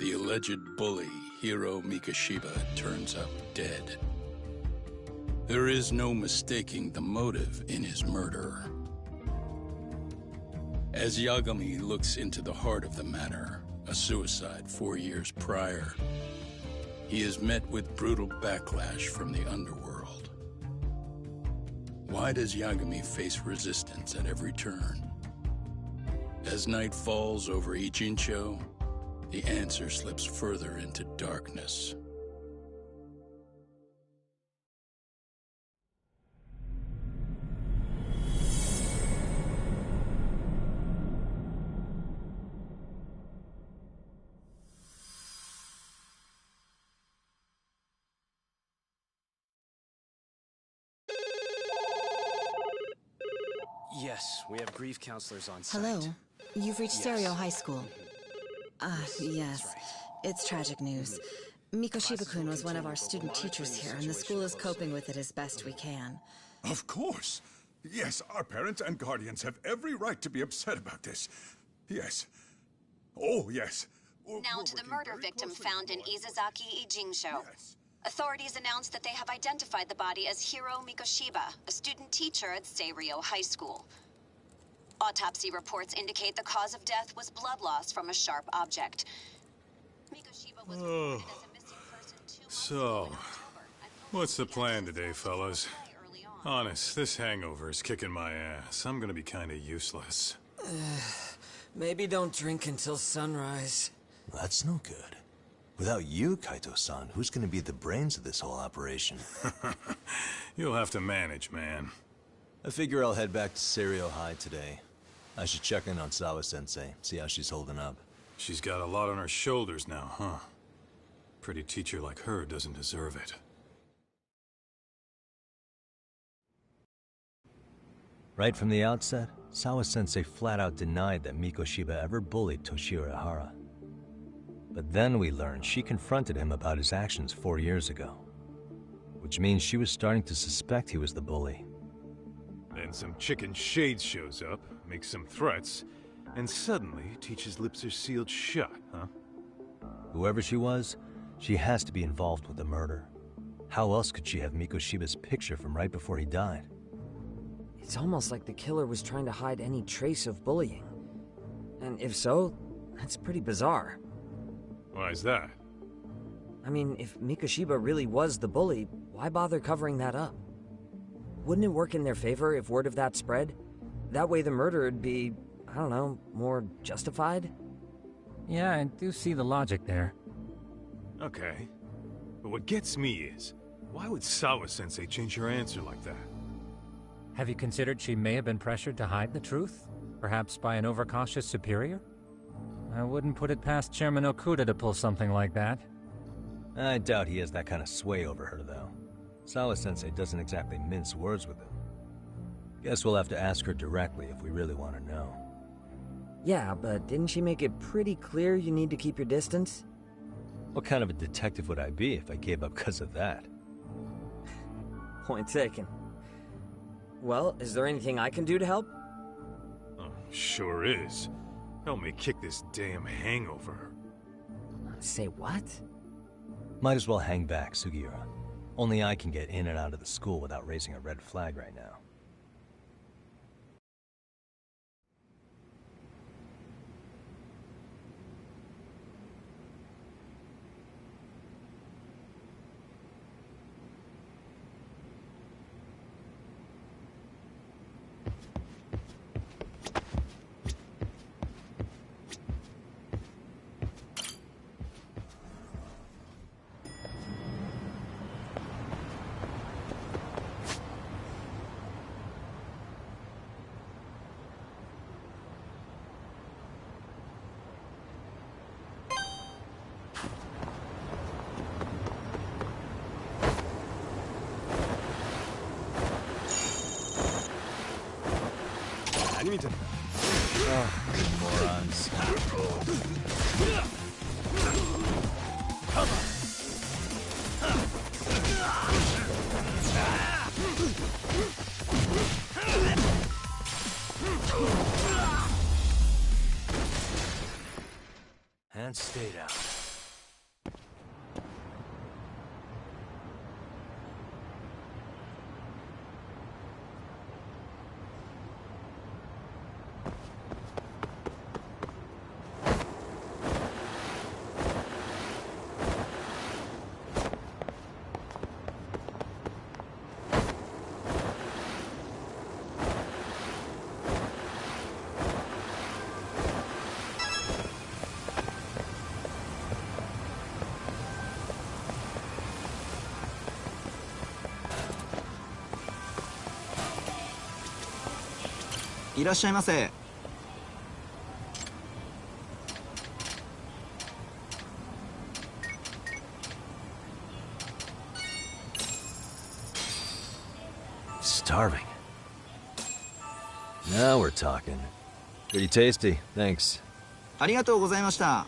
The alleged bully, Hiro Mikoshiba, turns up dead. There is no mistaking the motive in his murder. As Yagami looks into the heart of the matter, a suicide 4 years prior, he is met with brutal backlash from the underworld. Why does Yagami face resistance at every turn? As night falls over Ichincho, the answer slips further into darkness. Yes, we have grief counselors on site. Hello. You've reached Yes. Stereo High School. Yes. That's right. It's tragic news. Mikoshiba-kun was one of our student teachers here, and the school is coping with it as best we can. Of course. Yes, our parents and guardians have every right to be upset about this. Yes. Oh, yes. Now to the murder victim found in Izazaki Ijincho. Yes. Authorities announced that they have identified the body as Hiro Mikoshiba, a student teacher at Seirio High School. Autopsy reports indicate the cause of death was blood loss from a sharp object. Mikoshiba was reported as a missing person 2 months ago in October. What's the plan today, fellas? Early on. Honest, this hangover is kicking my ass. I'm gonna be kinda useless. Maybe don't drink until sunrise. That's no good. Without you, Kaito-san, who's gonna be the brains of this whole operation? You'll have to manage, man. I figure I'll head back to Seirio High today. I should check in on Sawa-sensei, see how she's holding up. She's got a lot on her shoulders now, huh? Pretty teacher like her doesn't deserve it. Right from the outset, Sawa-sensei flat out denied that Mikoshiba ever bullied Toshiro Ihara. But then we learned she confronted him about his actions 4 years ago. Which means she was starting to suspect he was the bully. Then some chicken shades shows up, makes some threats, and suddenly teacher's lips are sealed shut, huh? Whoever she was, she has to be involved with the murder. How else could she have Mikoshiba's picture from right before he died? It's almost like the killer was trying to hide any trace of bullying. And if so, that's pretty bizarre. Why's that? I mean, if Mikoshiba really was the bully, why bother covering that up? Wouldn't it work in their favor if word of that spread? That way the murder would be, I don't know, more justified? Yeah, I do see the logic there. Okay. But what gets me is, why would Sawa-sensei change her answer like that? Have you considered she may have been pressured to hide the truth? Perhaps by an overcautious superior? I wouldn't put it past Chairman Okuda to pull something like that. I doubt he has that kind of sway over her, though. Sawa-sensei doesn't exactly mince words with him. Guess we'll have to ask her directly if we really want to know. Yeah, but didn't she make it pretty clear you need to keep your distance? What kind of a detective would I be if I gave up because of that? Point taken. Well, is there anything I can do to help? Oh, sure is. Help me kick this damn hangover. Say what? Might as well hang back, Sugiura. Only I can get in and out of the school without raising a red flag right now. Morons. And stay down. いらっしゃいませ。Starving. Now we're talking. Pretty tasty, thanks. ありがとうございました。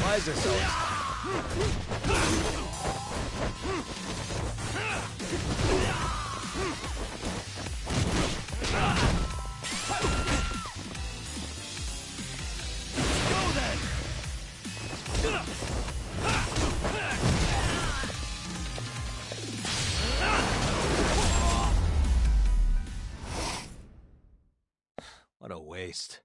Why is this always... What a waste.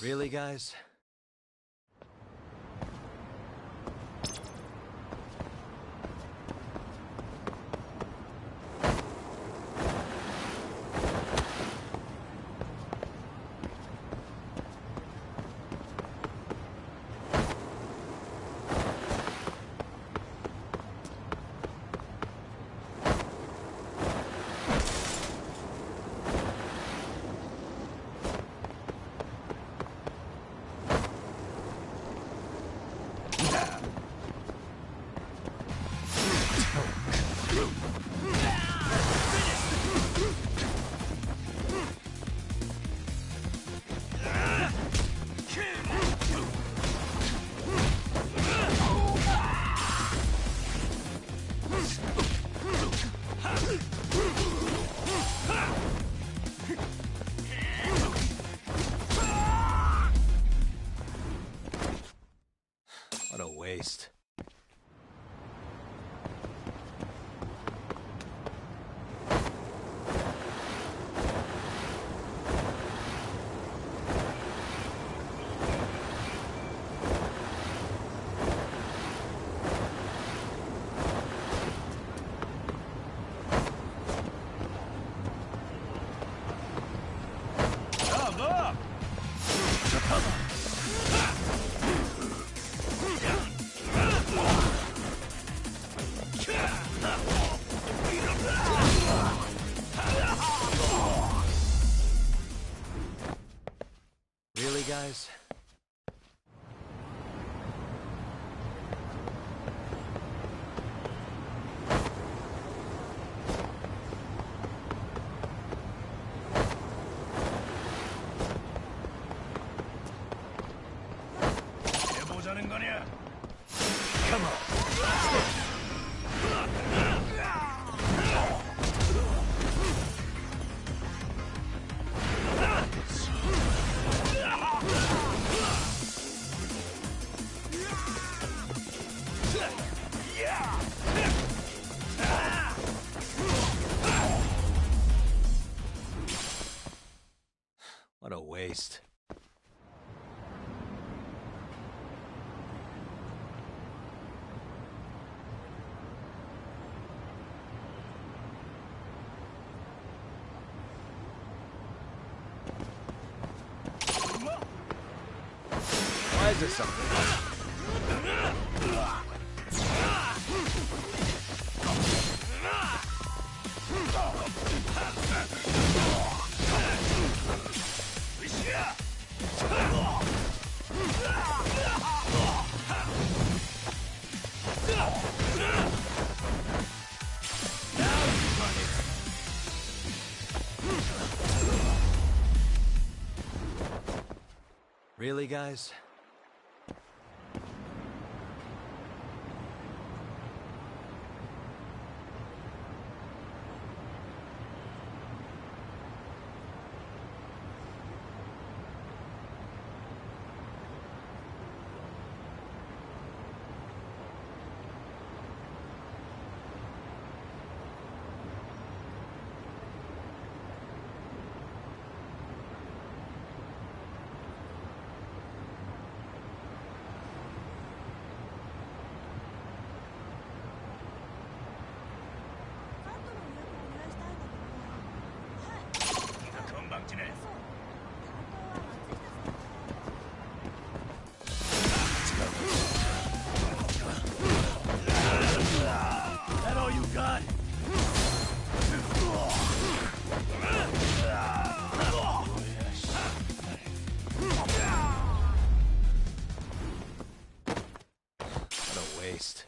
Really, guys? What a waste. Why is there something? Really, guys? That all you got? What a waste.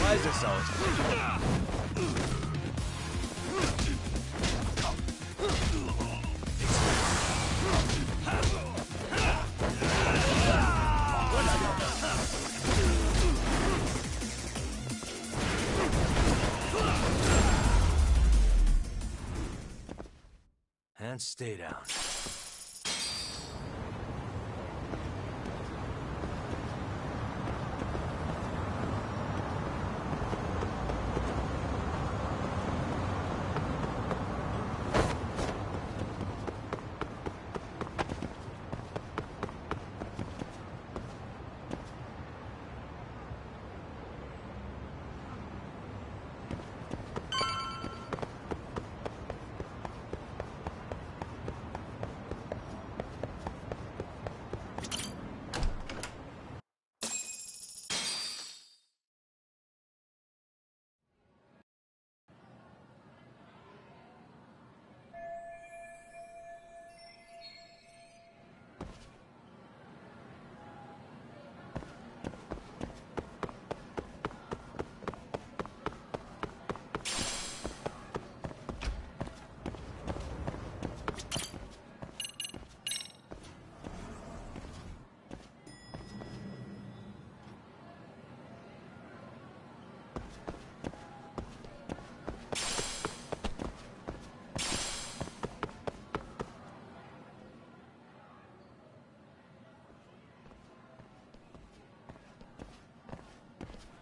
Why is this always... And stay down.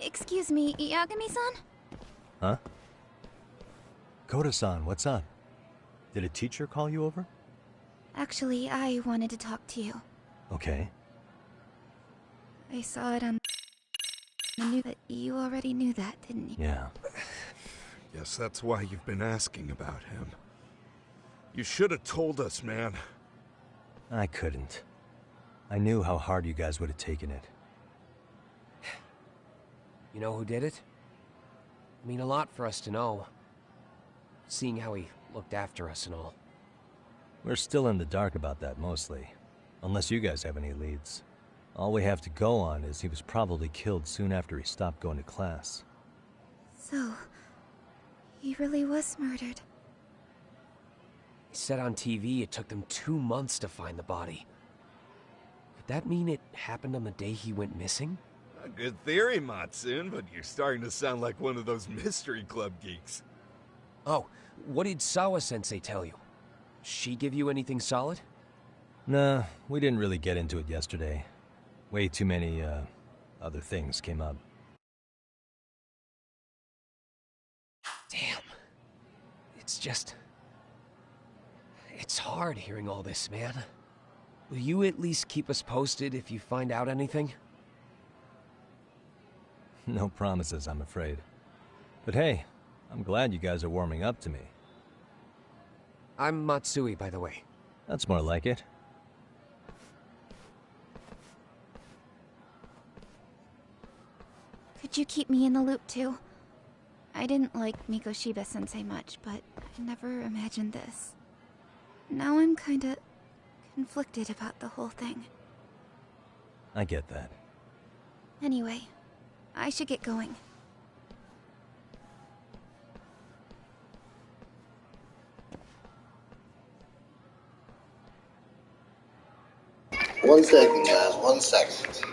Excuse me, Yagami-san? Huh? Koda-san, what's up? Did a teacher call you over? Actually, I wanted to talk to you. Okay. I saw it on... I knew that you already knew that, didn't you? Yeah. Guess that's why you've been asking about him. You should have told us, man. I couldn't. I knew how hard you guys would have taken it. You know who did it? I mean, a lot for us to know. Seeing how he looked after us and all. We're still in the dark about that, mostly. Unless you guys have any leads. All we have to go on is he was probably killed soon after he stopped going to class. So... he really was murdered. said on TV it took them 2 months to find the body. Could that mean it happened on the day he went missing? A good theory, Matsun, but you're starting to sound like one of those mystery club geeks. Oh, what did Sawa-sensei tell you? She give you anything solid? Nah, we didn't really get into it yesterday. Way too many, other things came up. Damn. It's just... It's hard hearing all this, man. Will you at least keep us posted if you find out anything? No promises, I'm afraid. But hey, I'm glad you guys are warming up to me. I'm Matsui, by the way. That's more like it. Could you keep me in the loop too? I didn't like Mikoshiba-sensei much, but I never imagined this. Now I'm kinda conflicted about the whole thing. I get that. Anyway, I should get going. One second, guys. 1 second.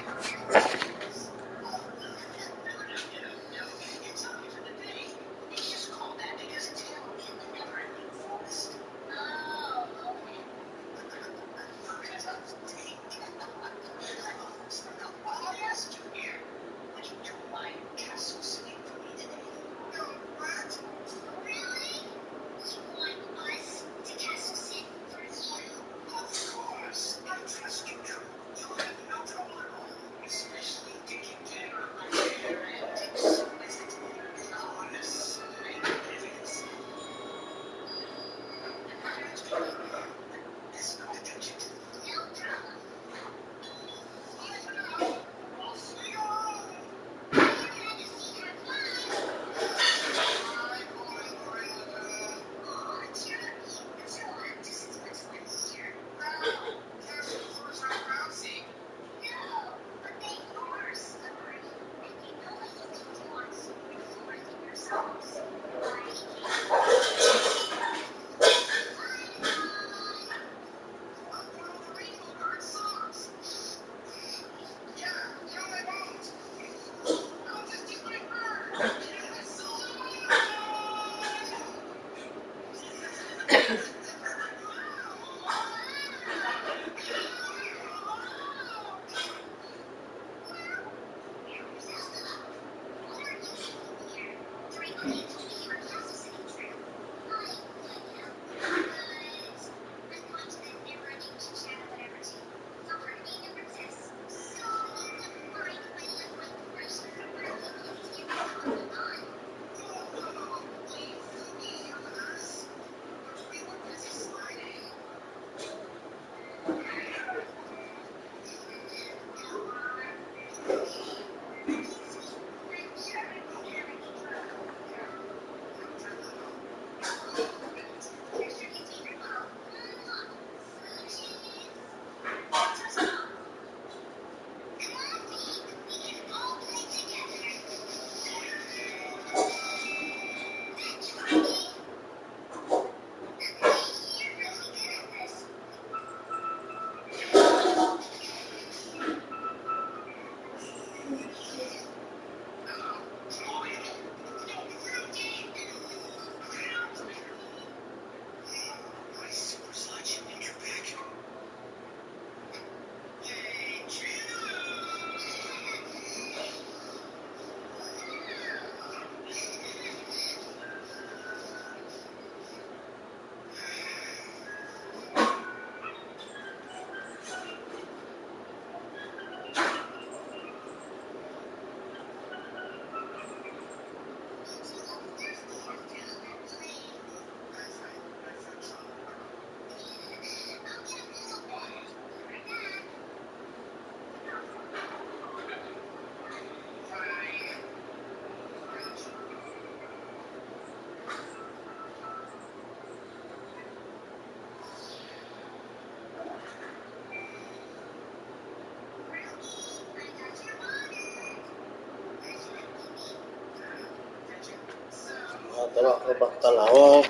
ترى بطل هوا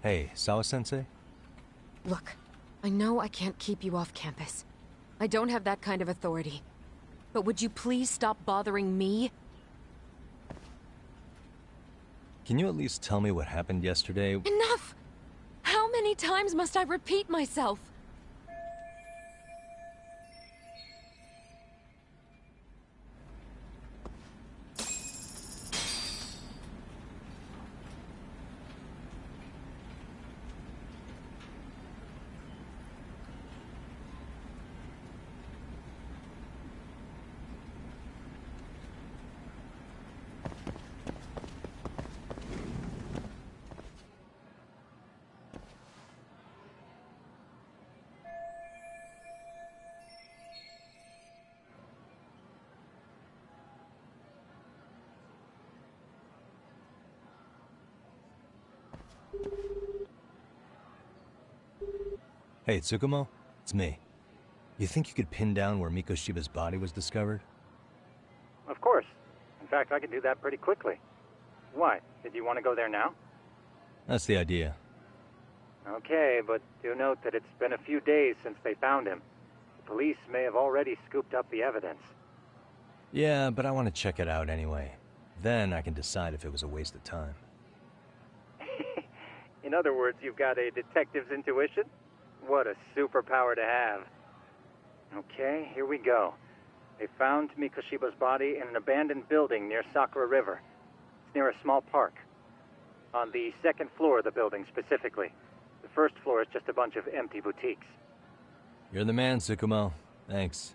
Hey, Sawa-sensei? Look, I know I can't keep you off campus. I don't have that kind of authority. But would you please stop bothering me? Can you at least tell me what happened yesterday? Enough! How many times must I repeat myself? Hey, Tsukumo? It's me. You think you could pin down where Mikoshiba's body was discovered? Of course. In fact, I can do that pretty quickly. Why? Did you want to go there now? That's the idea. Okay, but do note that it's been a few days since they found him. The police may have already scooped up the evidence. Yeah, but I want to check it out anyway. Then I can decide if it was a waste of time. In other words, you've got a detective's intuition? What a superpower to have. Okay, here we go. They found Mikoshiba's body in an abandoned building near Sakura River. It's near a small park. On the second floor of the building, specifically. The first floor is just a bunch of empty boutiques. You're the man, Tsukumo. Thanks.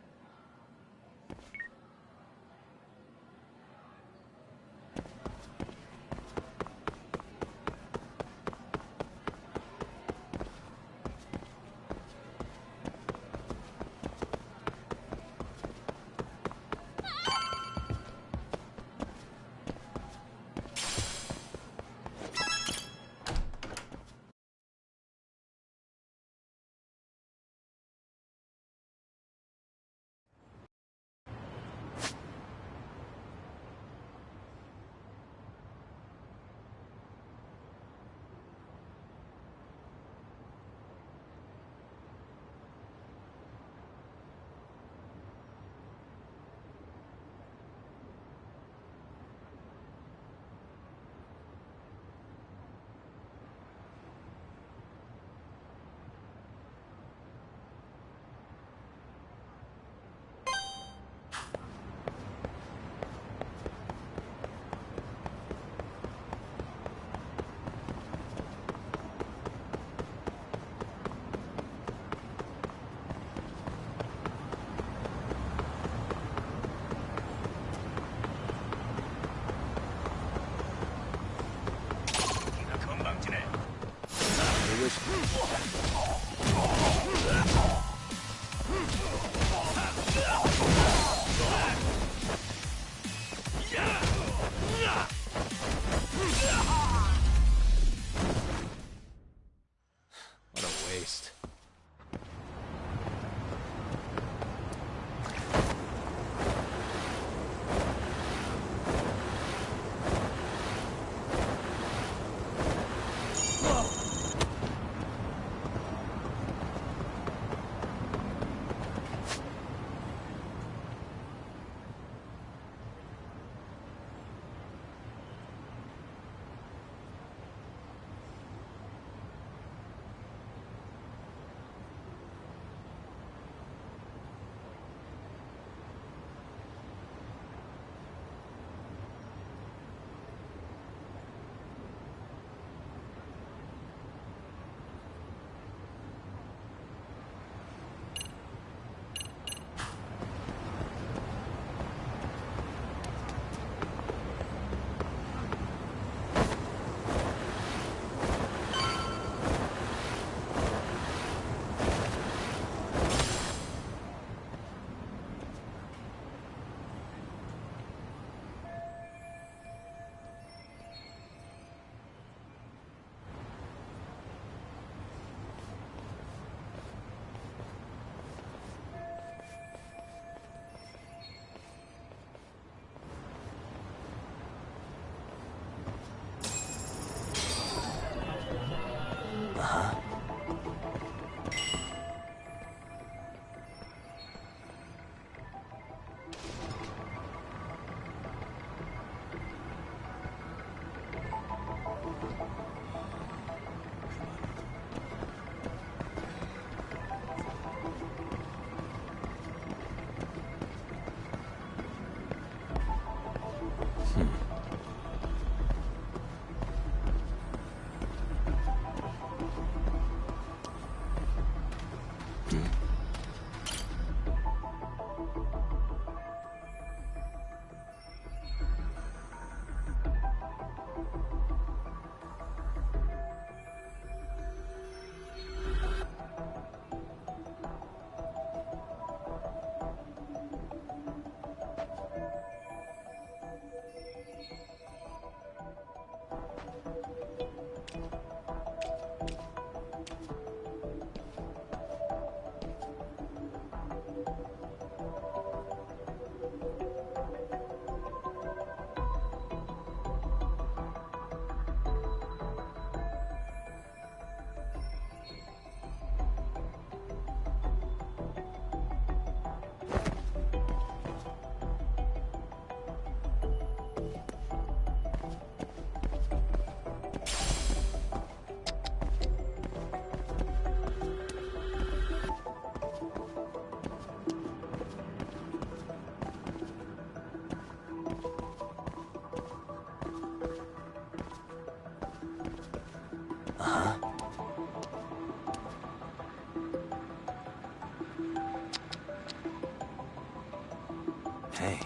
Hey.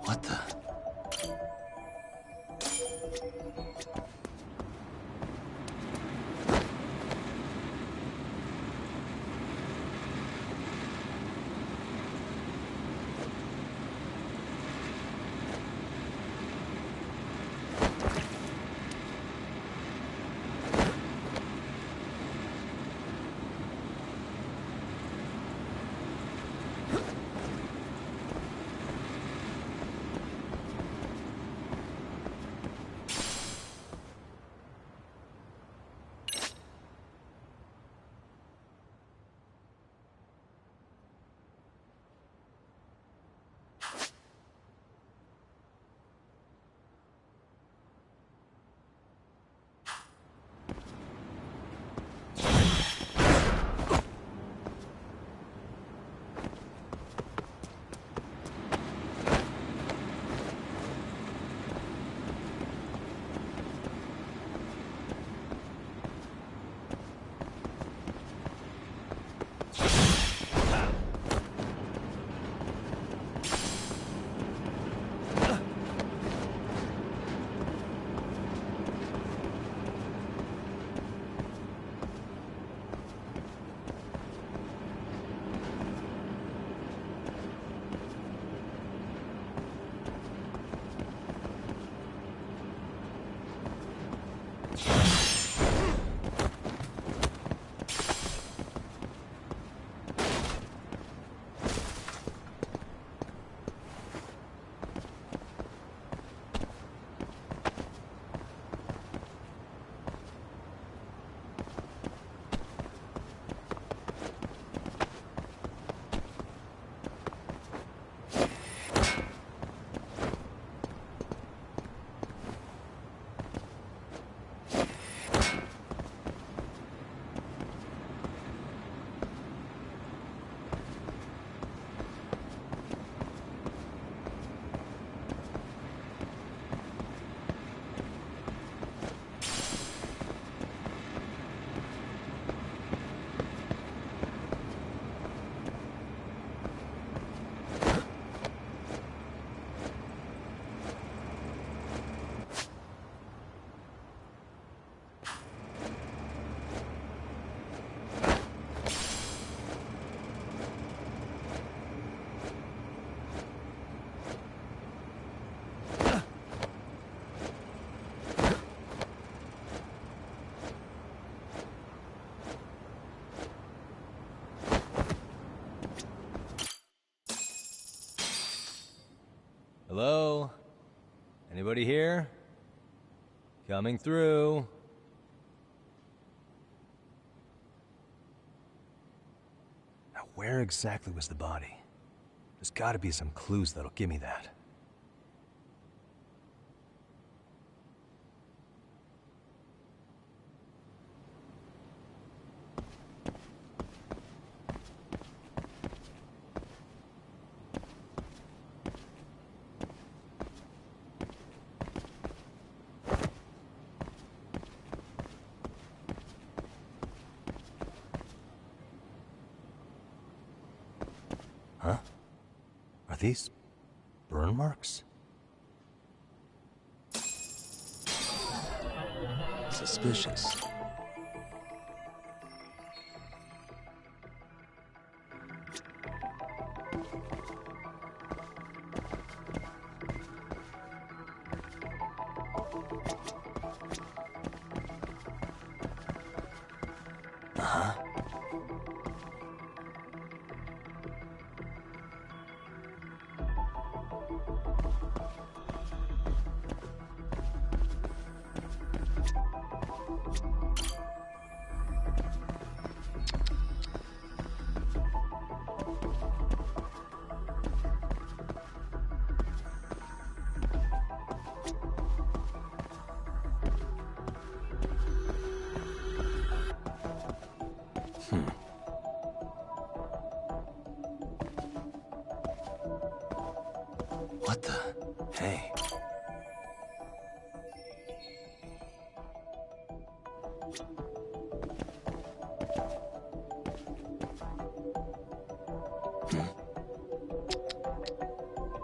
What the? Hello? Anybody here? Coming through. Now, where exactly was the body? There's gotta be some clues that'll give me that. Huh? Are these burn marks? Suspicious. What the? Hey.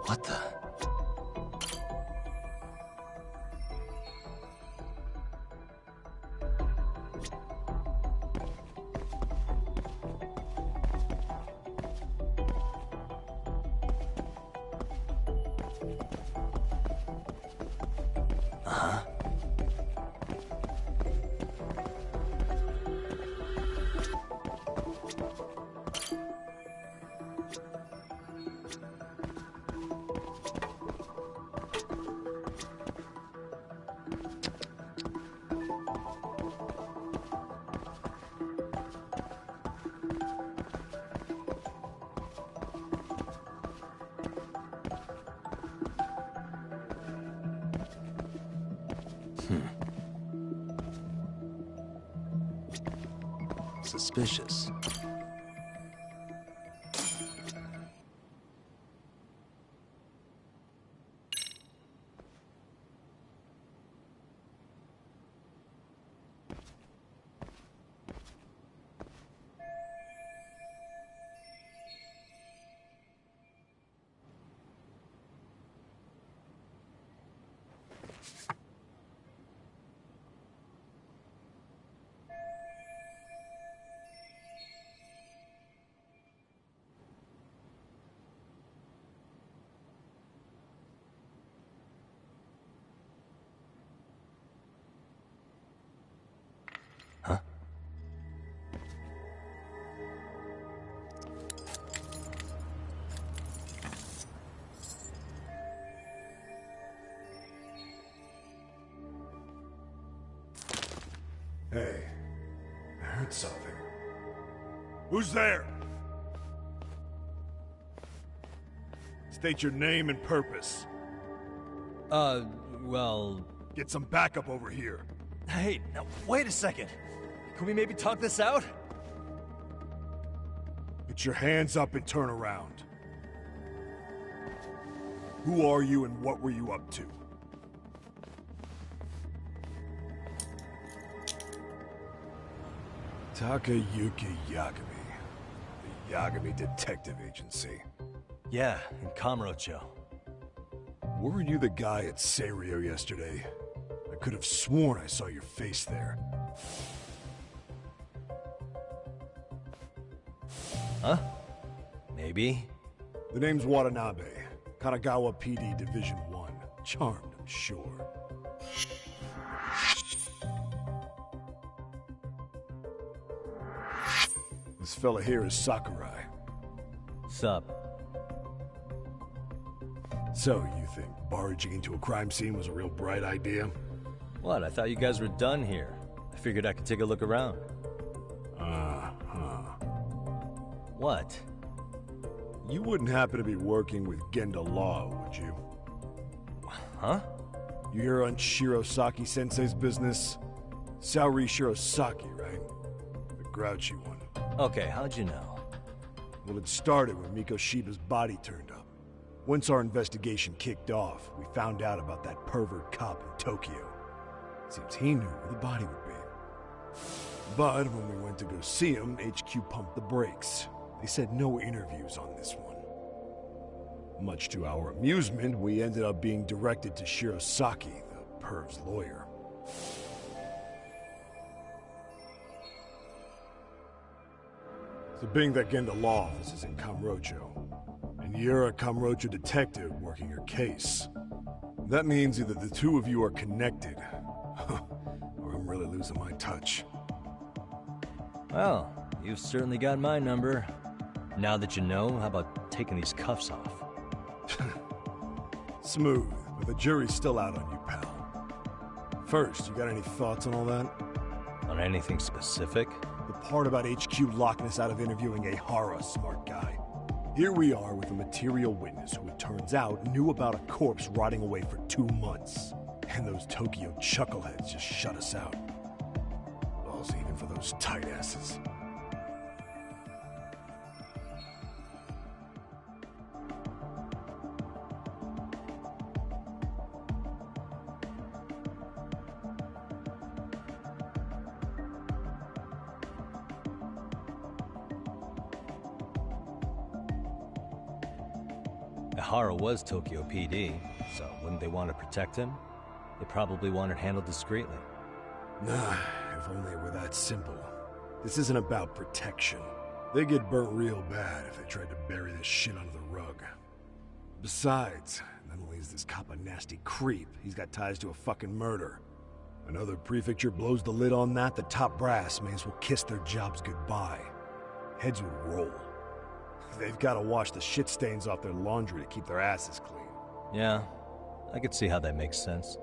What the? Suspicious. Hey, I heard something. Who's there? State your name and purpose. Well... Get some backup over here. Hey, now wait a second. Can we maybe talk this out? Put your hands up and turn around. Who are you and what were you up to? Takayuki Yagami. The Yagami Detective Agency. Yeah, in Kamurocho. Weren't you the guy at Seiryo yesterday? I could have sworn I saw your face there. Huh? Maybe. The name's Watanabe. Kanagawa PD Division 1. Charmed, I'm sure. This fella here is Sakurai. Sup? So, you think barging into a crime scene was a real bright idea? What? I thought you guys were done here. I figured I could take a look around. What? You wouldn't happen to be working with Genda Law, would you? Huh? You hear on Shirosaki-sensei's business? Saori Shirosaki, right? The grouchy one. Okay, how'd you know? Well, it started when Mikoshiba's body turned up. Once our investigation kicked off, we found out about that pervert cop in Tokyo. Seems he knew where the body would be. But when we went to go see him, HQ pumped the brakes. They said no interviews on this one. Much to our amusement, we ended up being directed to Shirosaki, the perv's lawyer. So being that Genda Law office is in Kamurocho, and you're a Kamurocho detective working your case, that means either the two of you are connected, or I'm really losing my touch. Well, you've certainly got my number. Now that you know, how about taking these cuffs off? Smooth, but the jury's still out on you, pal. First, you got any thoughts on all that? On anything specific? The part about HQ locking us out of interviewing a Hara smart guy. Here we are with a material witness who it turns out knew about a corpse rotting away for 2 months. And those Tokyo chuckleheads just shut us out. Balls even for those tight asses. Ehara was Tokyo PD, so wouldn't they want to protect him? They probably want it handled discreetly. Nah, if only it were that simple. This isn't about protection. They get burnt real bad if they tried to bury this shit under the rug. Besides, not only is this cop a nasty creep, he's got ties to a fucking murder. Another prefecture blows the lid on that, the top brass may as well kiss their jobs goodbye. Heads would roll. They've got to wash the shit stains off their laundry to keep their asses clean. Yeah, I could see how that makes sense.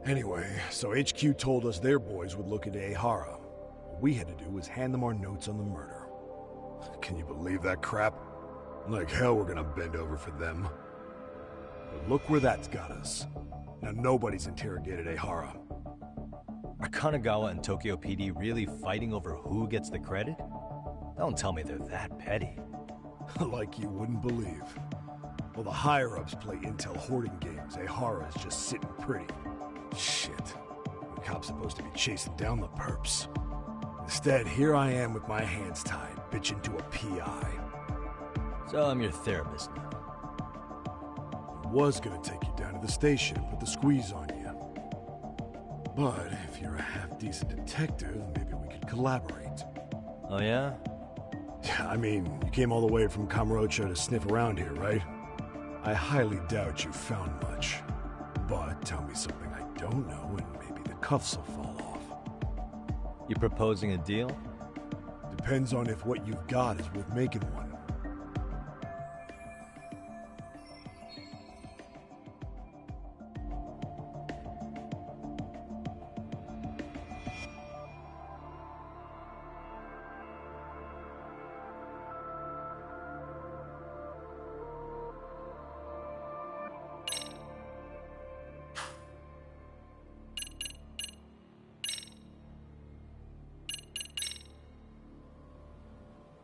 Anyway, so HQ told us their boys would look into Ehara. What we had to do was hand them our notes on the murder. Can you believe that crap? Like hell we're gonna bend over for them. But look where that's got us. Now nobody's interrogated Ehara. Are Kanagawa and Tokyo PD really fighting over who gets the credit? Don't tell me they're that petty. Like you wouldn't believe. While the higher-ups play intel hoarding games, Ehara is just sitting pretty. Shit. The cop's supposed to be chasing down the perps. Instead, here I am with my hands tied, bitching to a PI. So I'm your therapist now. I was gonna take you down to the station and put the squeeze on you. But if you're a half-decent detective, maybe we could collaborate. Oh yeah? I mean, you came all the way from Kamurocho to sniff around here, right? I highly doubt you found much. But tell me something I don't know and maybe the cuffs will fall off. You proposing a deal? Depends on if what you've got is worth making one.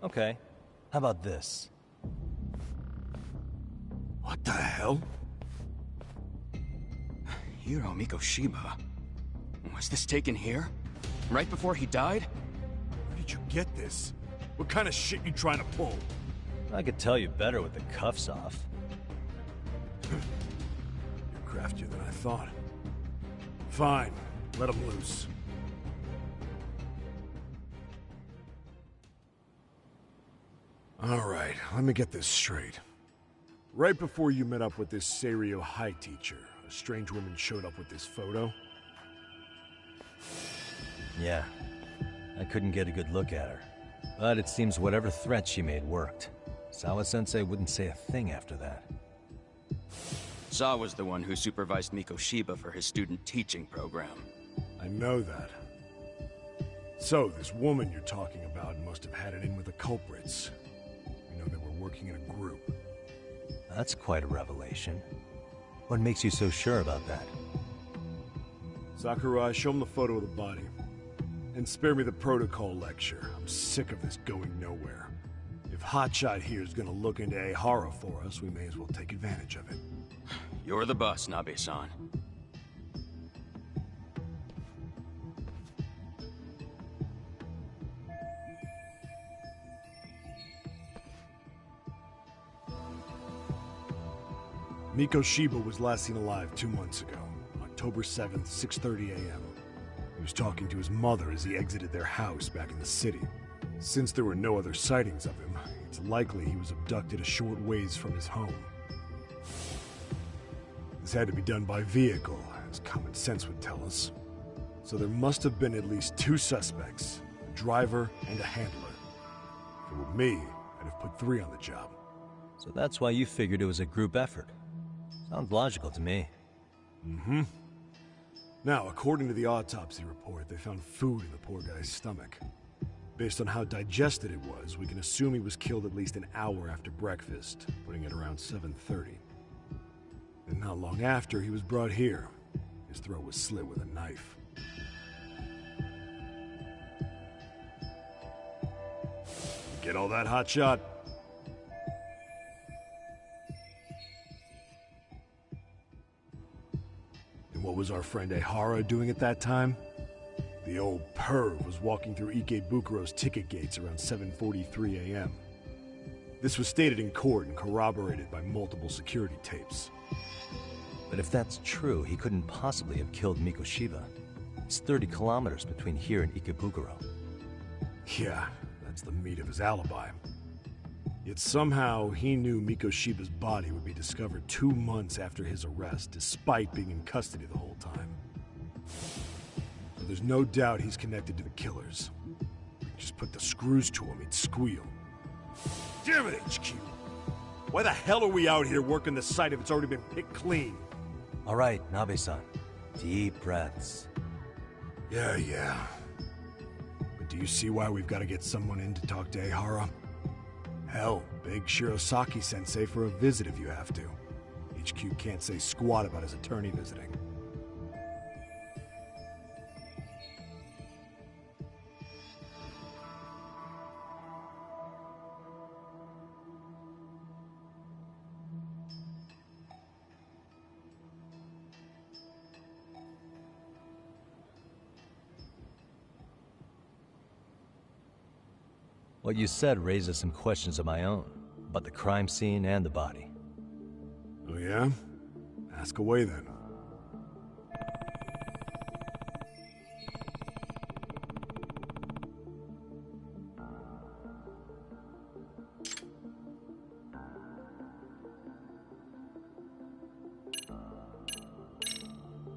Okay. How about this? What the hell? Hiro Mikoshiba. Was this taken here? Right before he died? Where did you get this? What kind of shit you trying to pull? I could tell you better with the cuffs off. You're craftier than I thought. Fine. Let him loose. Alright, let me get this straight. Right before you met up with this Seiryo High teacher, a strange woman showed up with this photo? Yeah. I couldn't get a good look at her. But it seems whatever threat she made worked. Sawa-sensei wouldn't say a thing after that. Sawa's the one who supervised Mikoshiba for his student teaching program. I know that. So, this woman you're talking about must have had it in with the culprits. We know they were working in a group. That's quite a revelation. What makes you so sure about that? Sakurai, show him the photo of the body. And spare me the protocol lecture. I'm sick of this going nowhere. If Hotshot here is gonna look into Ehara for us, we may as well take advantage of it. You're the boss, Nabe-san. Mikoshiba was last seen alive 2 months ago, October 7th, 6:30 a.m. He was talking to his mother as he exited their house back in the city. Since there were no other sightings of him, it's likely he was abducted a short ways from his home. This had to be done by vehicle, as common sense would tell us. So there must have been at least 2 suspects, a driver and a handler. If it were me, I'd have put 3 on the job. So that's why you figured it was a group effort. Sounds logical to me. Mm-hmm. Now, according to the autopsy report, they found food in the poor guy's stomach. Based on how digested it was, we can assume he was killed at least an hour after breakfast, putting it around 7:30. And not long after, he was brought here. His throat was slit with a knife. Get all that, Hotshot? And what was our friend Ehara doing at that time? The old perv was walking through Ikebukuro's ticket gates around 7:43 a.m. This was stated in court and corroborated by multiple security tapes. But if that's true, he couldn't possibly have killed Mikoshiba. It's 30 kilometers between here and Ikebukuro. Yeah, that's the meat of his alibi. Yet somehow he knew Mikoshiba's body would be discovered 2 months after his arrest, despite being in custody the whole time. So there's no doubt he's connected to the killers. Just put the screws to him, he'd squeal. Damn it, HQ! Why the hell are we out here working the site if it's already been picked clean? All right, Nabe-san. Deep breaths. Yeah. But do you see why we've got to get someone in to talk to Ehara? Hell, beg Shirosaki-sensei for a visit if you have to. HQ can't say squat about his attorney visiting. What you said raises some questions of my own, about the crime scene and the body. Oh yeah? Ask away then.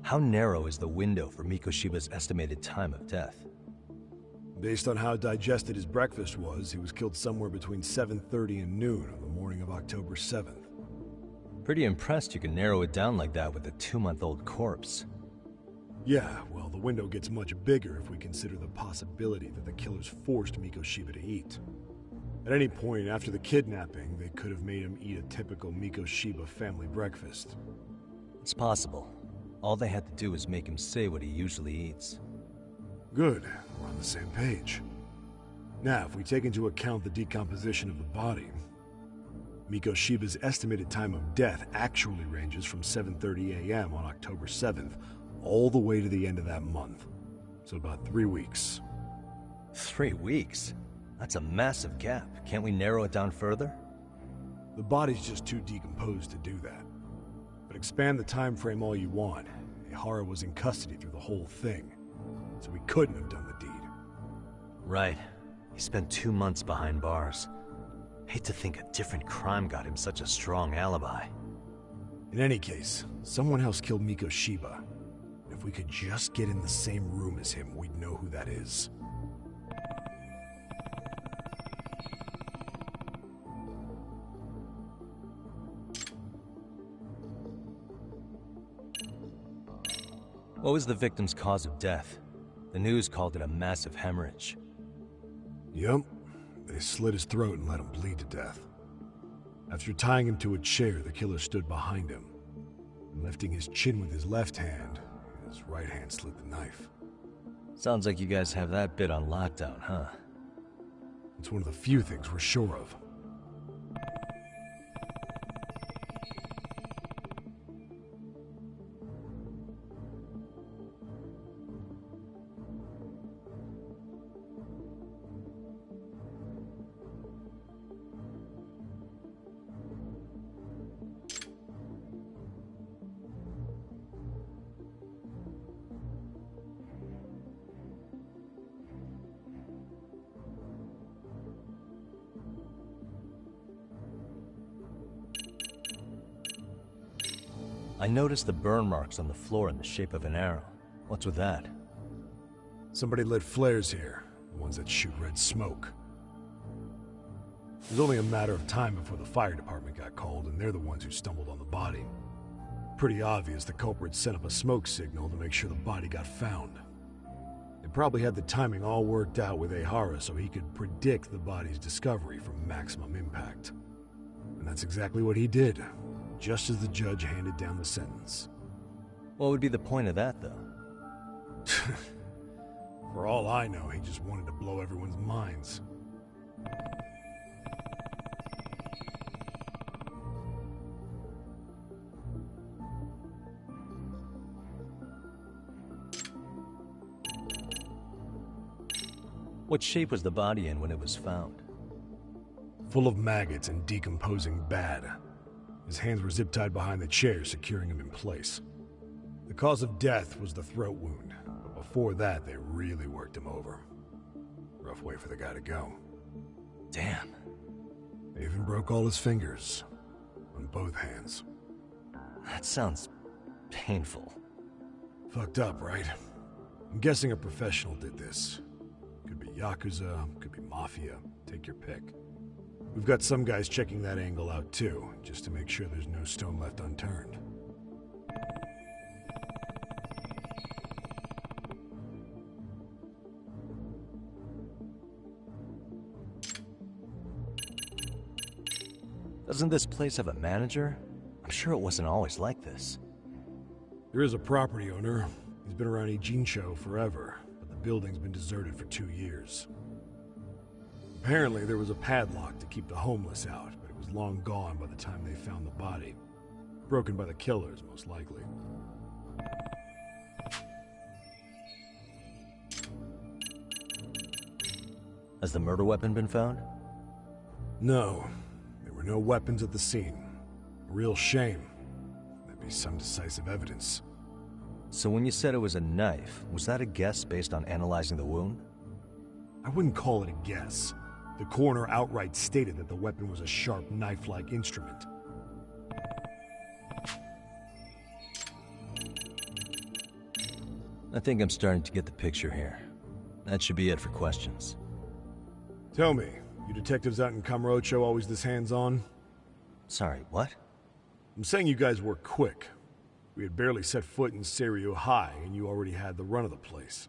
How narrow is the window for Mikoshiba's estimated time of death? Based on how digested his breakfast was, he was killed somewhere between 7:30 and noon on the morning of October 7th. Pretty impressed you can narrow it down like that with a 2-month-old corpse. Yeah, well, the window gets much bigger if we consider the possibility that the killers forced Mikoshiba to eat. At any point after the kidnapping, they could have made him eat a typical Mikoshiba family breakfast. It's possible. All they had to do was make him say what he usually eats. Good. We're on the same page. Now, if we take into account the decomposition of the body, Mikoshiba's estimated time of death actually ranges from 7:30 a.m. on October 7th all the way to the end of that month. So about 3 weeks. 3 weeks? That's a massive gap. Can't we narrow it down further? The body's just too decomposed to do that. But expand the time frame all you want. Ehara was in custody through the whole thing, so he couldn't have done the deed. Right. He spent 2 months behind bars. Hate to think a different crime got him such a strong alibi. In any case, someone else killed Mikoshiba. If we could just get in the same room as him, we'd know who that is. What was the victim's cause of death? The news called it a massive hemorrhage. Yep. They slit his throat and let him bleed to death. After tying him to a chair, the killer stood behind him. And lifting his chin with his left hand, his right hand slid the knife. Sounds like you guys have that bit on lockdown, huh? It's one of the few things we're sure of. I noticed the burn marks on the floor in the shape of an arrow. What's with that? Somebody lit flares here, the ones that shoot red smoke. It was only a matter of time before the fire department got called, and they're the ones who stumbled on the body. Pretty obvious the culprit set up a smoke signal to make sure the body got found. They probably had the timing all worked out with Ehara so he could predict the body's discovery from maximum impact. And that's exactly what he did, just as the judge handed down the sentence. What would be the point of that, though? For all I know, he just wanted to blow everyone's minds. What shape was the body in when it was found? full of maggots and decomposing bad. His hands were zip-tied behind the chair, securing him in place. The cause of death was the throat wound, but before that, they really worked him over. Rough way for the guy to go. Damn. They even broke all his fingers, on both hands. That sounds painful. Fucked up, right? I'm guessing a professional did this. Could be Yakuza, could be Mafia, take your pick. We've got some guys checking that angle out too, just to make sure there's no stone left unturned. Doesn't this place have a manager? I'm sure it wasn't always like this. There is a property owner. He's been around Ijincho forever, but the building's been deserted for 2 years. Apparently, there was a padlock to keep the homeless out, but it was long gone by the time they found the body. Broken by the killers, most likely. Has the murder weapon been found? No. There were no weapons at the scene. A real shame. That'd be some decisive evidence. So when you said it was a knife, was that a guess based on analyzing the wound? I wouldn't call it a guess. The coroner outright stated that the weapon was a sharp knife-like instrument. I think I'm starting to get the picture here. That should be it for questions. Tell me, you detectives out in Kamurocho always this hands-on? Sorry, what? I'm saying you guys work quick. We had barely set foot in Seiryu High, and you already had the run of the place.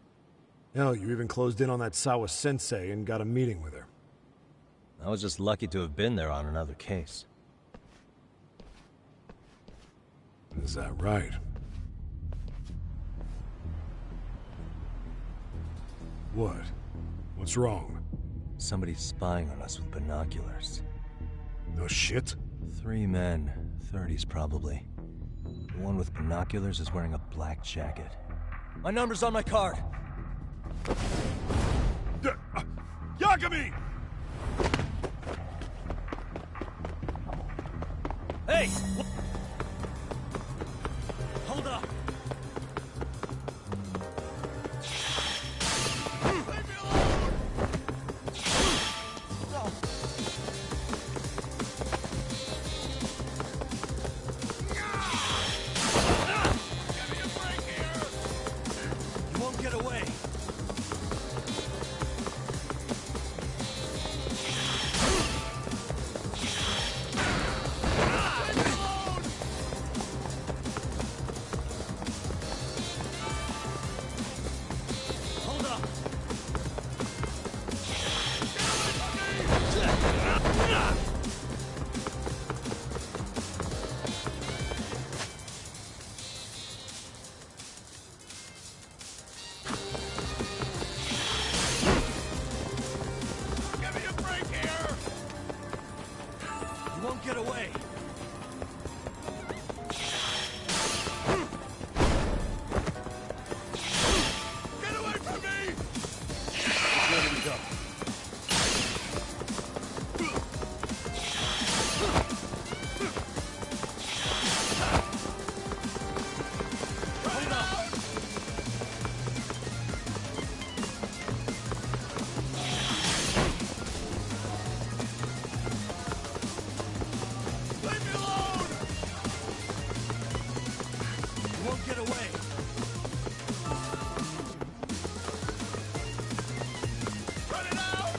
Hell, you even closed in on that Sawa-sensei and got a meeting with her. I was just lucky to have been there on another case. Is that right? What? What's wrong? Somebody's spying on us with binoculars. No shit? 3 men, 30s probably. The one with binoculars is wearing a black jacket. My number's on my card! Yagami! Hey! Hold up! You won't get away! Get away! Get away from me! Where do we go? Hold up! Get away! Run it out!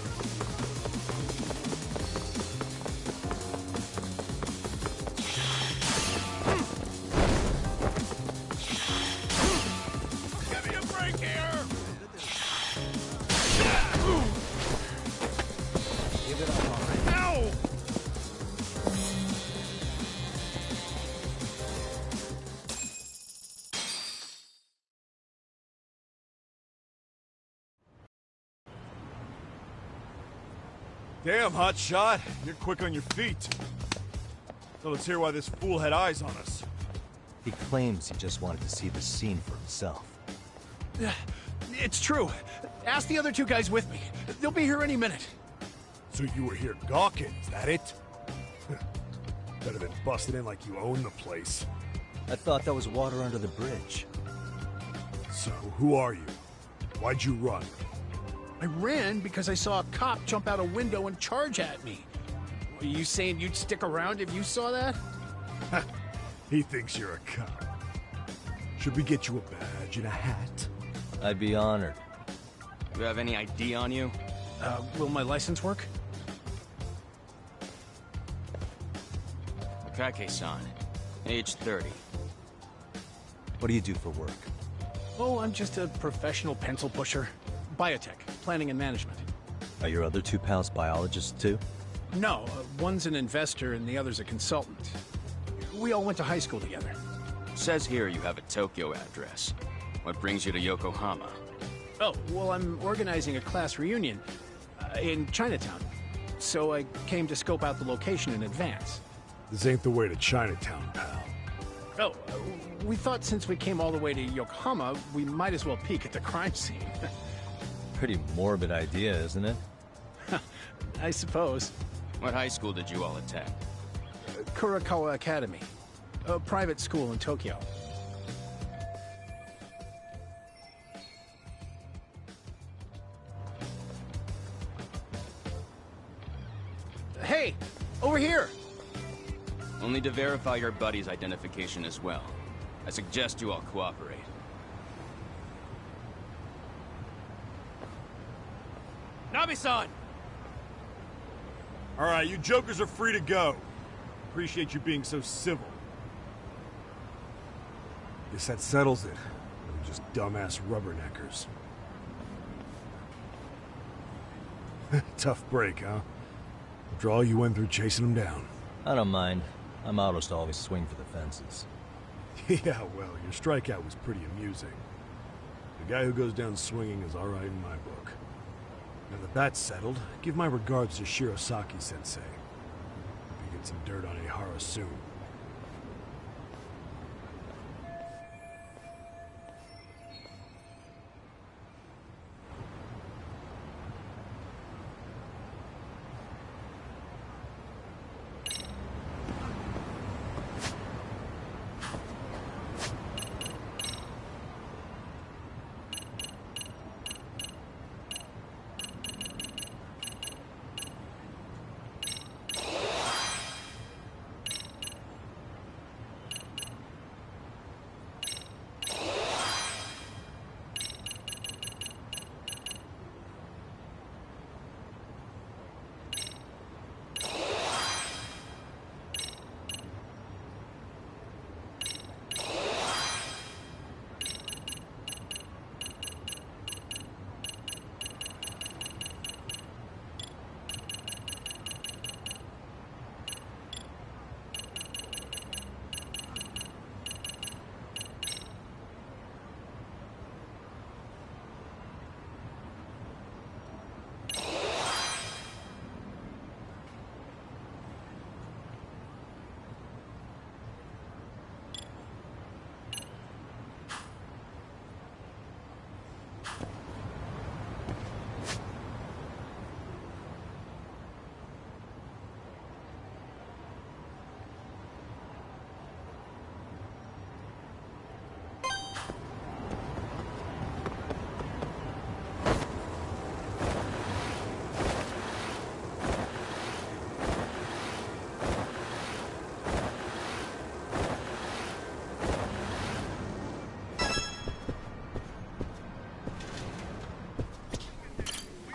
Give me a break here! Give it up, all right? Ow! Damn, hotshot. You're quick on your feet. So let's hear why this fool had eyes on us. He claims he just wanted to see the scene for himself. It's true. Ask the other 2 guys with me. They'll be here any minute. So you were here gawking, is that it? Better than busting in like you own the place. I thought that was water under the bridge. So, who are you? Why'd you run? I ran because I saw a cop jump out a window and charge at me. Are you saying you'd stick around if you saw that? He thinks you're a cop. Should we get you a badge and a hat? I'd be honored. Do you have any ID on you? Will my license work? Kake-san, age 30. What do you do for work? Oh, I'm just a professional pencil pusher. Biotech, planning and management. Are your other two pals biologists too? No, one's an investor and the other's a consultant. We all went to high school together. Says here you have a Tokyo address. What brings you to Yokohama? Oh, well, I'm organizing a class reunion in Chinatown. So I came to scope out the location in advance. This ain't the way to Chinatown, pal. Oh, we thought since we came all the way to Yokohama, we might as well peek at the crime scene. Pretty morbid idea, isn't it? I suppose. What high school did you all attend? Kurakawa Academy, a private school in Tokyo. Hey, over here! Only to verify your buddy's identification as well. I suggest you all cooperate. Nabi-san! Alright, you jokers are free to go. Appreciate you being so civil. Guess that settles it. We're just dumbass rubberneckers. Tough break, huh? After all you went through chasing them down. I don't mind. I'm autos to always swing for the fences. Yeah, well, your strikeout was pretty amusing. The guy who goes down swinging is alright in my book. Now that that's settled, give my regards to Shirosaki-sensei. Hope you get some dirt on Ihara soon.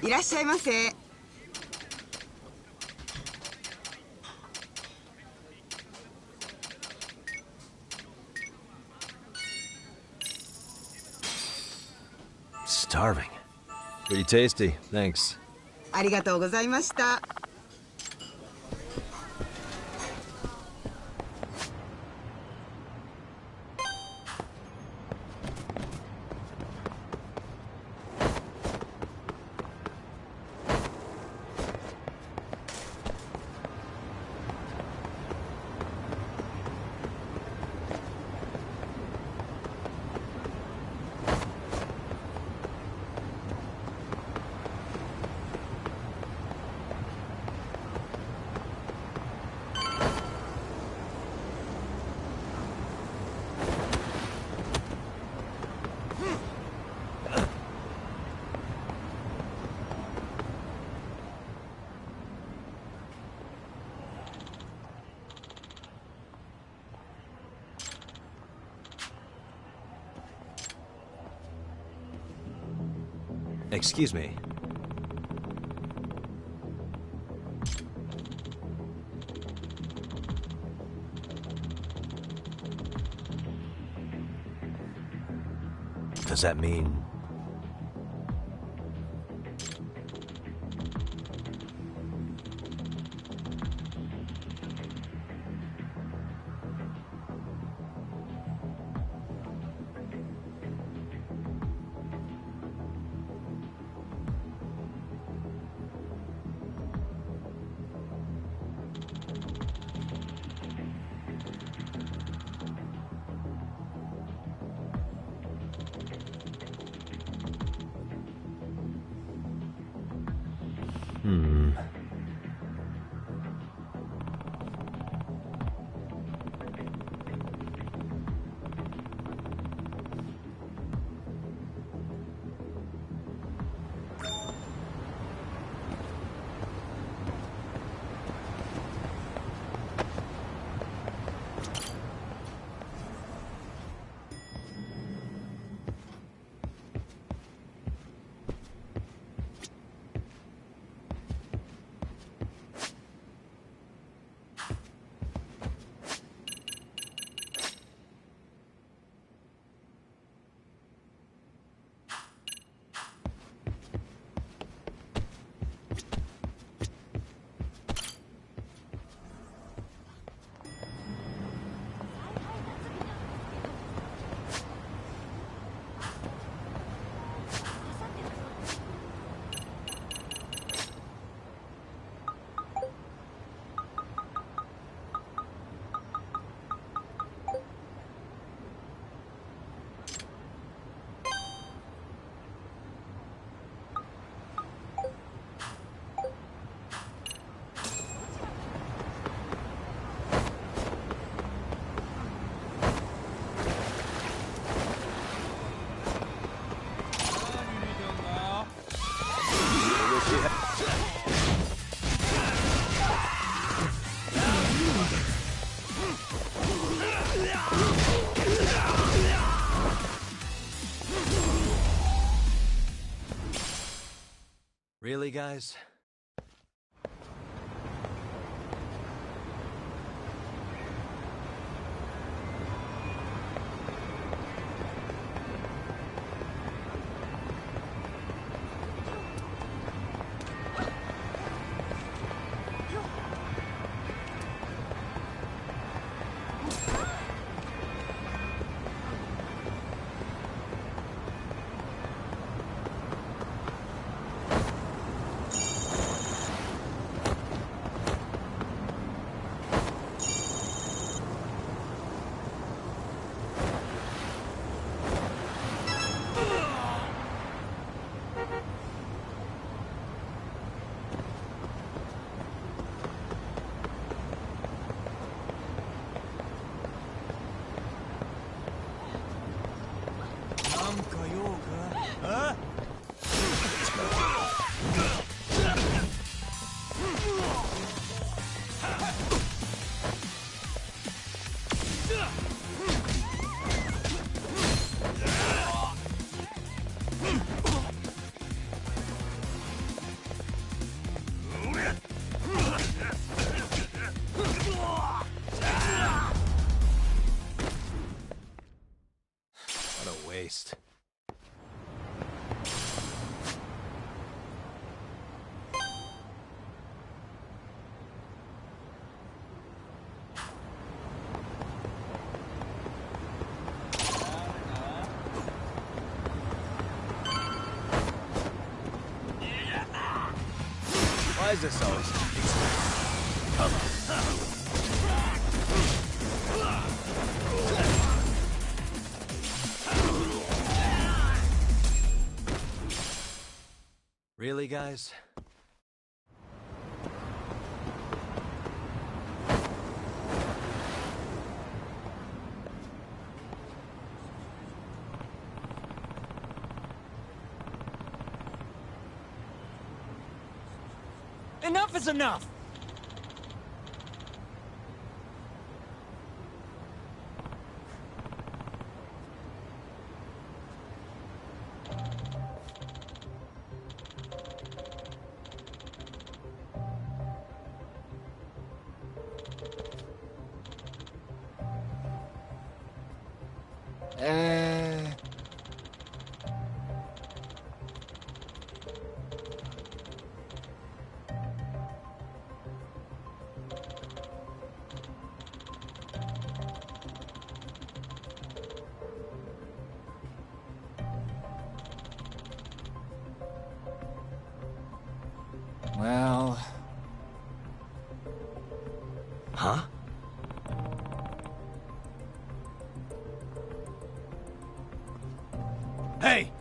いらっしゃいませ。Starving. Pretty tasty, thanks. ありがとうございました。Excuse me. Does that mean... Really, guys? Waste. Why is this always... Come on. Really, guys? Enough is enough! Well... Huh? Hey!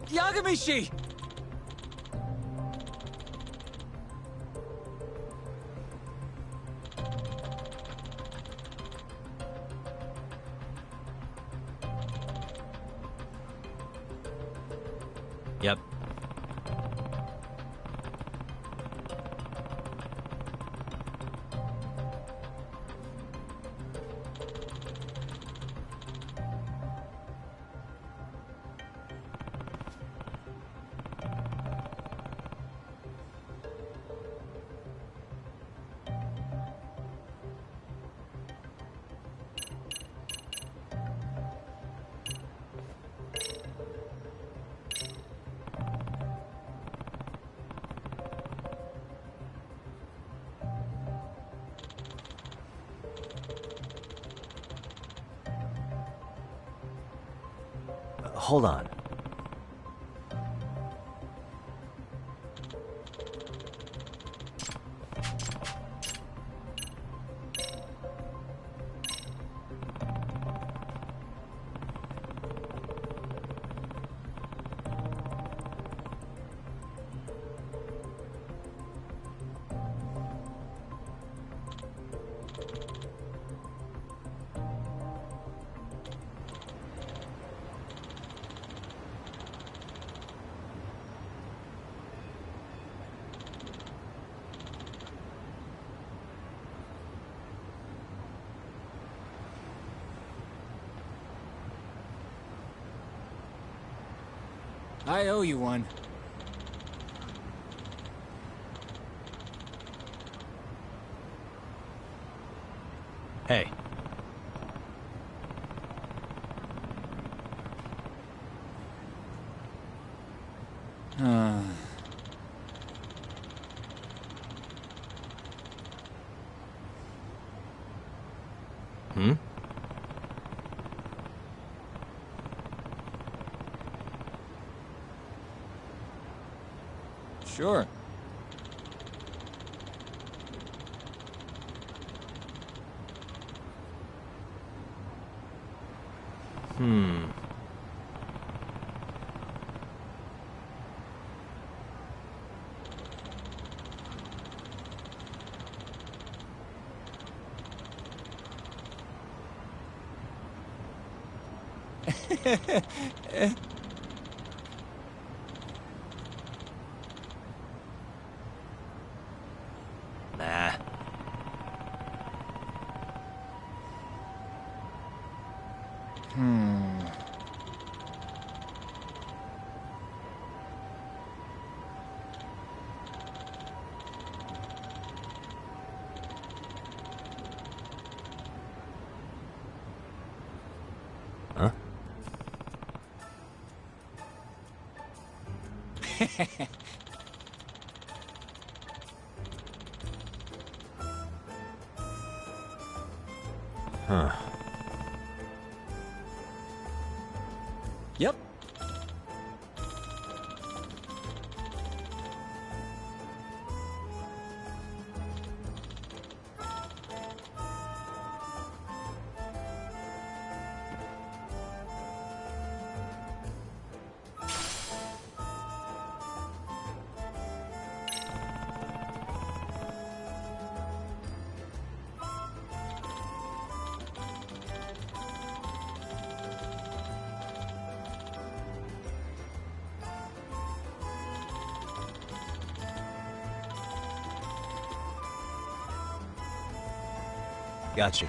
Yagamishi! Yep. Hold on. I owe you one. Hey. Hmm? Sure. Hmm. Nah. Huh? Huh. Yep. Gotcha.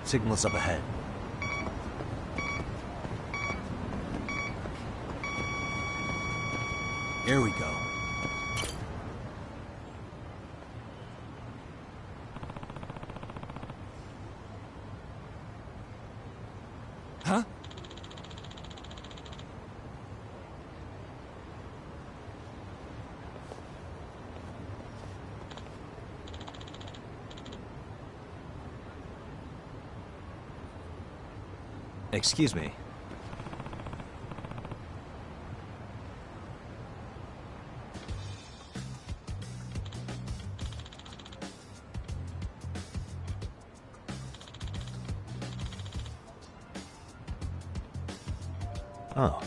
Signal's up ahead. Here we go. Huh? Excuse me. Oh.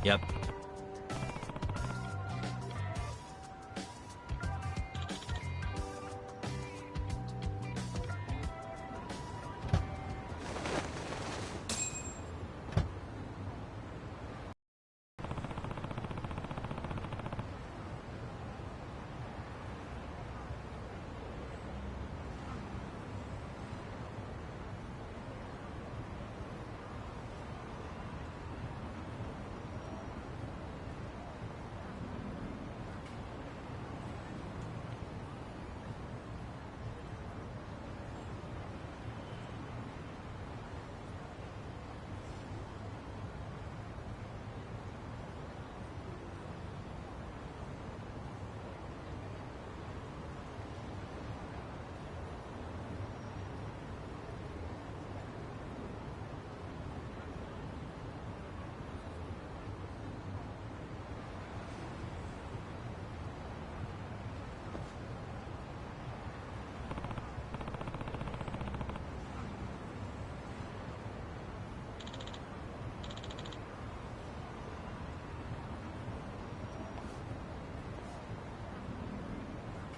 Yep.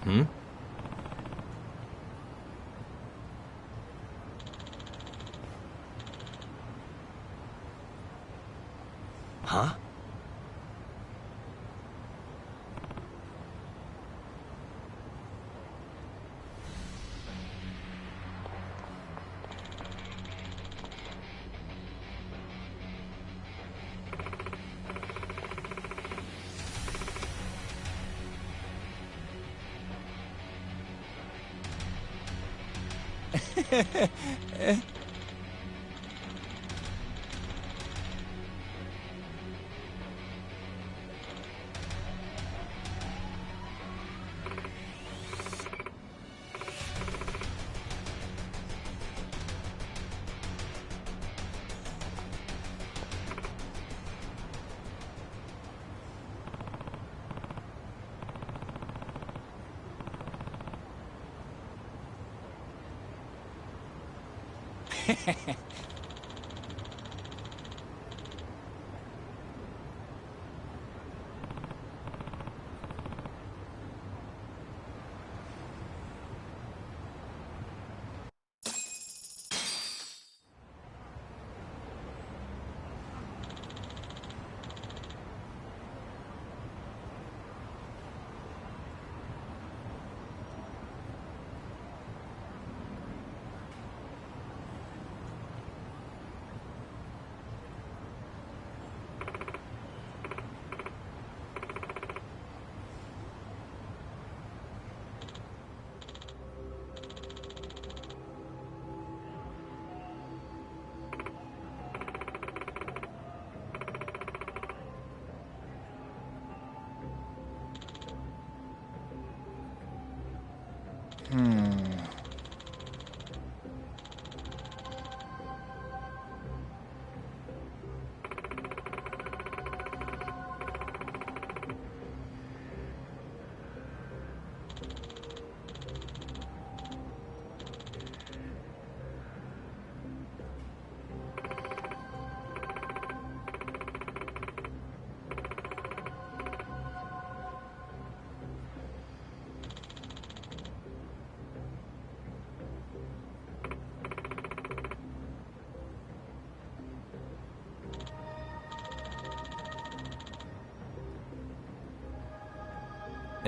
Hmm? Huh?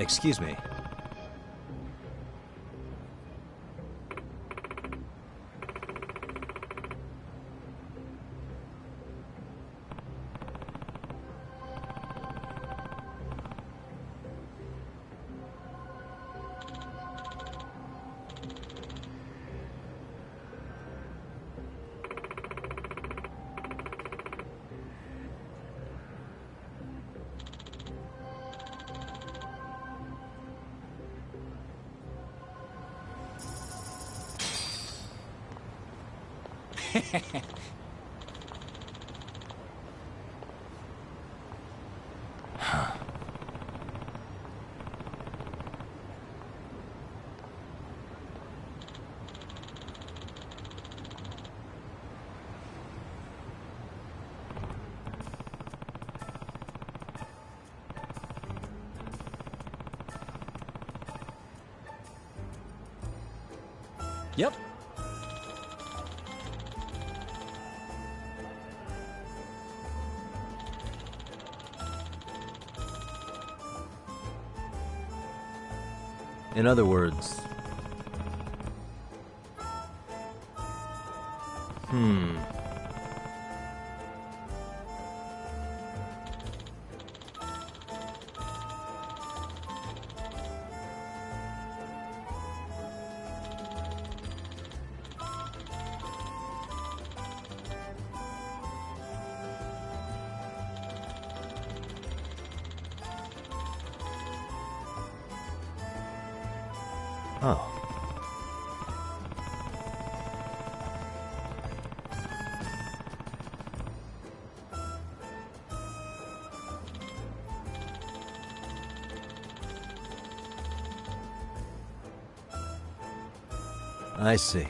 Excuse me. Yep. In other words... Oh. I see.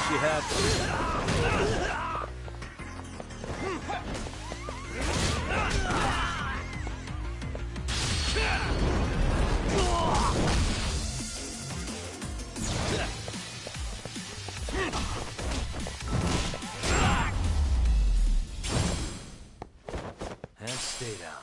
She had and stay down.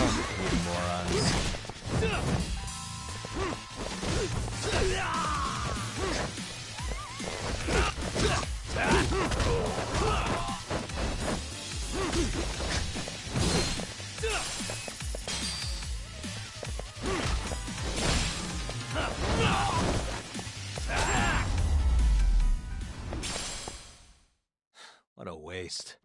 Oh, you morons. What a waste.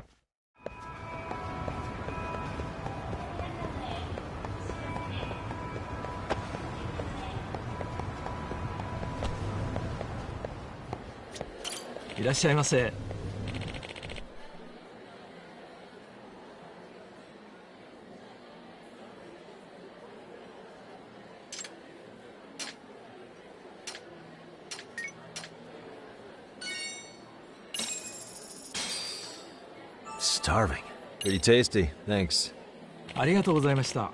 Starving. Pretty tasty, thanks. ありがとうございました。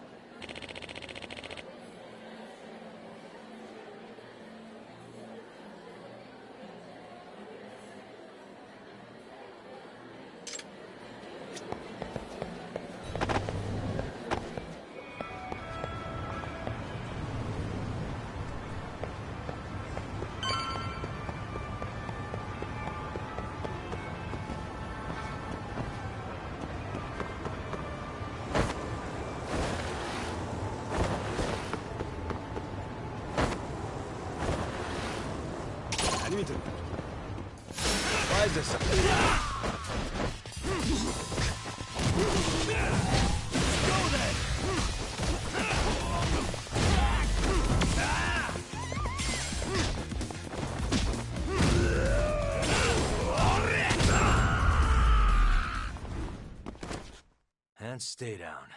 Why is this? Go then! And stay down.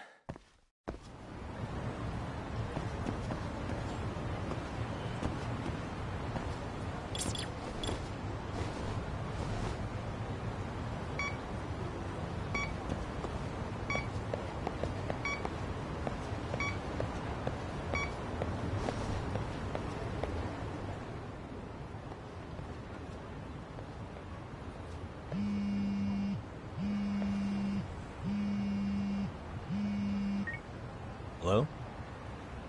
Hello?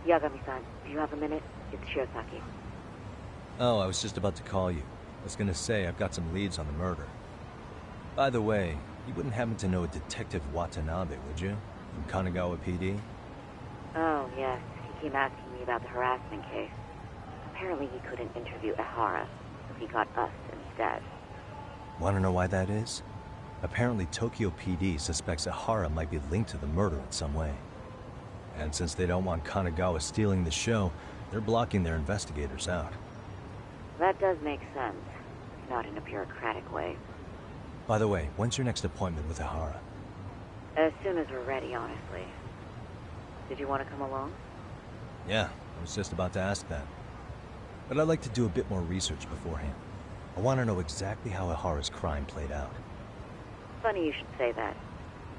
Yagami-san, do you have a minute? It's Shirosaki. Oh, I was just about to call you. I was gonna say I've got some leads on the murder. By the way, you wouldn't happen to know a Detective Watanabe, would you? From Kanagawa PD? Oh, yes. He came asking me about the harassment case. Apparently he couldn't interview Ehara, so he got us instead. Wanna know why that is? Apparently Tokyo PD suspects Ehara might be linked to the murder in some way. And since they don't want Kanagawa stealing the show, they're blocking their investigators out. That does make sense. Not in a bureaucratic way. By the way, when's your next appointment with Ehara? As soon as we're ready, honestly. Did you want to come along? Yeah, I was just about to ask that. But I'd like to do a bit more research beforehand. I want to know exactly how Ehara's crime played out. Funny you should say that.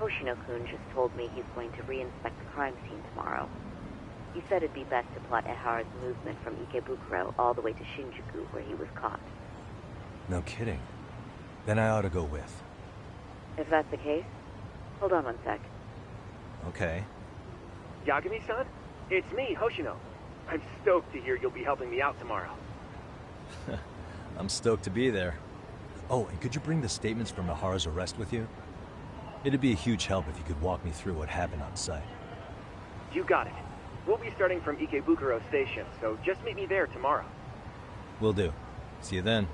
Hoshino-kun just told me he's going to re-inspect the crime scene tomorrow. He said it'd be best to plot Ehara's movement from Ikebukuro all the way to Shinjuku, where he was caught. No kidding. Then I ought to go with. If that's the case, hold on one sec. Okay. Yagami-san? It's me, Hoshino. I'm stoked to hear you'll be helping me out tomorrow. I'm stoked to be there. Oh, and could you bring the statements from Ehara's arrest with you? It'd be a huge help if you could walk me through what happened on site. You got it. We'll be starting from Ikebukuro Station, so just meet me there tomorrow. Will do. See you then.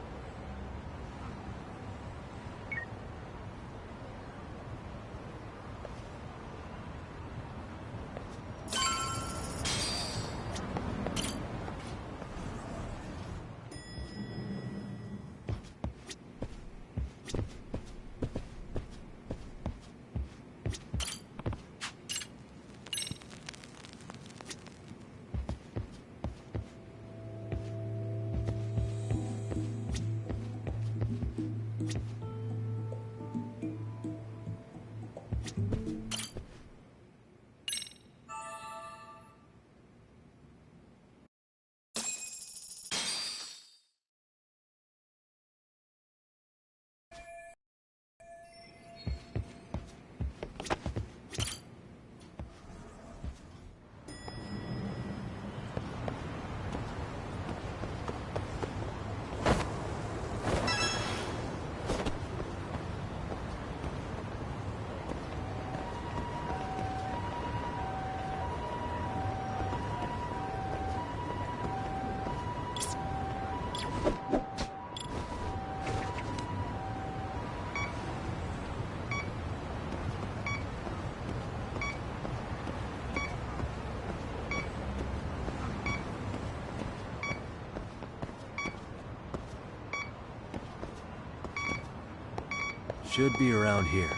Should be around here.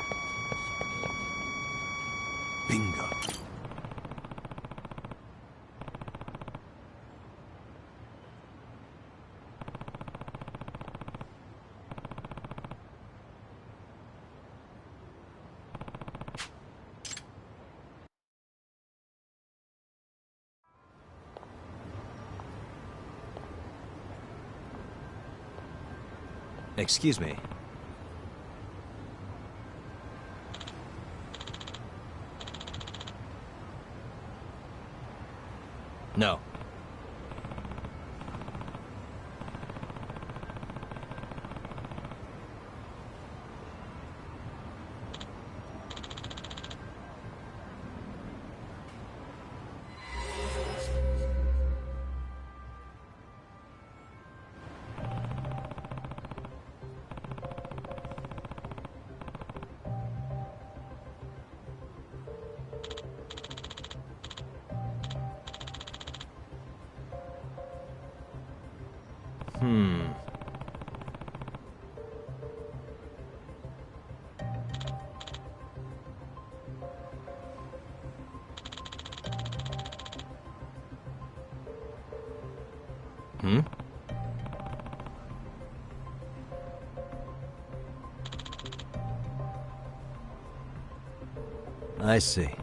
Bingo. Excuse me. No. I see.